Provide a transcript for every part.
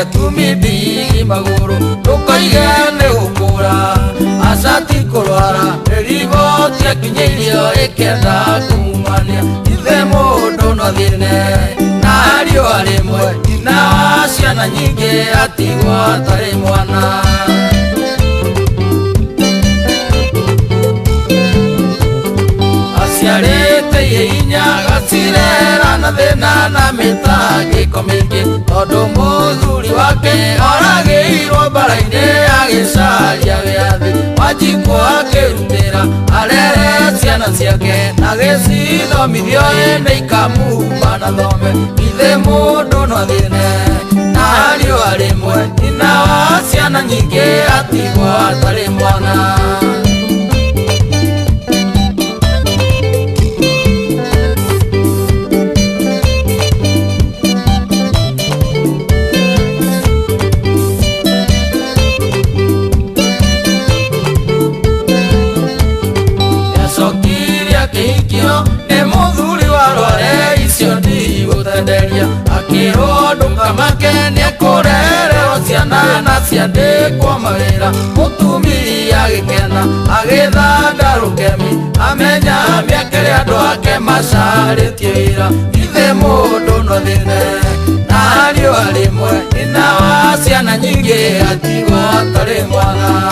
tumidi maguru tukaigane ukura asati kurwara riboti akinyirio ikenda kumania ithe mundu no thine na rio arimwe na ciana nyingi atigwa tari mwana aciarite inya gacirera na thina na mitangiko mingi tondu muthuri wake oragirwo mbara-ini agicaria wiathi Wanjiku akirutira arere ciana ciake na gicithomithio ene ikamuma na thome ithe mundu no thine na rio arimwe nyina wa ciana nyingi atigwo atari mwana ni muthuri warware icio ndiguthenderia akirwo ndukamake ni kurererwo ciana na ciandikwo mawira mutumia agikena agithanga rukemi amenya miakere andu ake macaritie wira ithe mundu no thine na rio arimwe nyina wa ciana nyingi atigwo atari mwana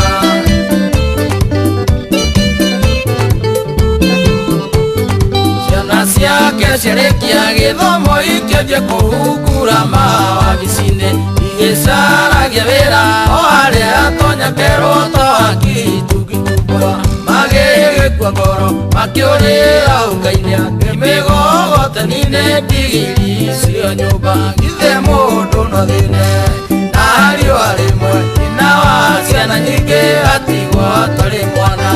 ciake ciarikia githomo ikiambia kuhungura mawabici-ini igicaragia wira o haria atonya keroto akitungikumbura magigikua ngoro makiurira ungaini ake migogoteni-ini ndigiri cio nyumba ithe mundu no thine na rio arimwe nyina wa ciana nyingi atigwo atari mwana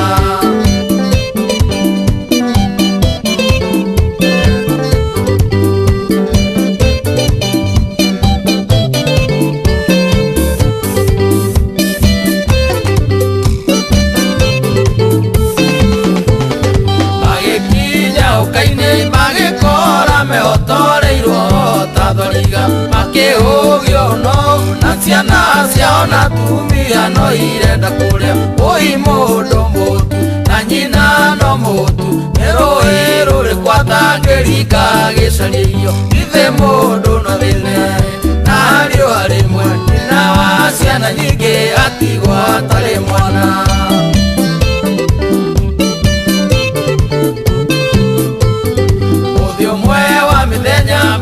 makihugio no na ciana ciao na tumia no irenda kuria ui mundu mutu na nyina no mutu rui ruri kwatangirika gicario ithe mundu no thine na rio arimwe nyina wa ciana nyingi atigwo atari mwana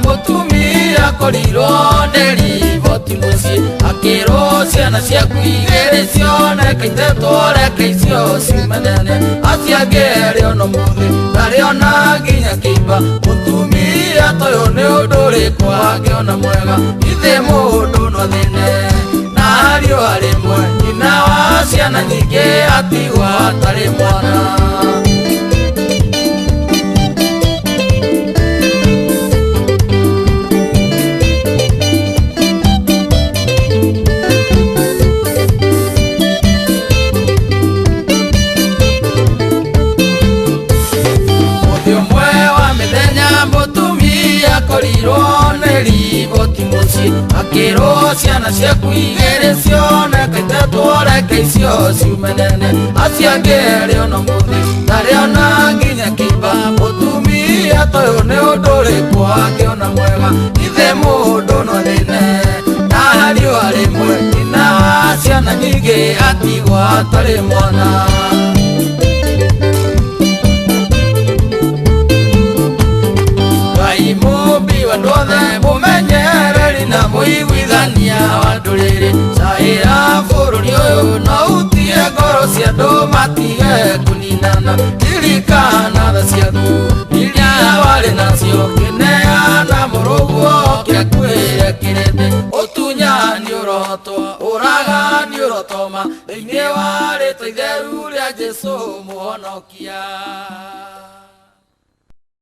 mutumia korirwo ni riboti mucii akirwo ciana ciaku igiri cioneka itetwo reke icio ciumanene aciangeri ono muthi ndari ona nginya kiimba mutumia toyo ni undu uriku angiona mwega ithe mundu no thine na rio arimwe nyina wa ciana nyingi atigwo atari mwana korirwo ni riboti mucii akirwo ciana ciaku igiri cioneka itetwo reke icio ciumanene aciangeri ono muthi ndari ona nginya kiimba mutumia toyo ni undu uriku angiona mwega ithe mundu no thine na rio arimwe nyina wa ciana nyingi atigwo atari mwana mumbi wa ndothe mumenyereri na muiguithania wa nduriri caira bururi uyu no utie ngoro cia andu matige kuninana ririkana tha ciaku iria wari nacio kineana muruguo kia kwiyekirite utunya ni urotwa uraga ni urotoma thiini wa ritwa itheru ria Jesu muhonokia.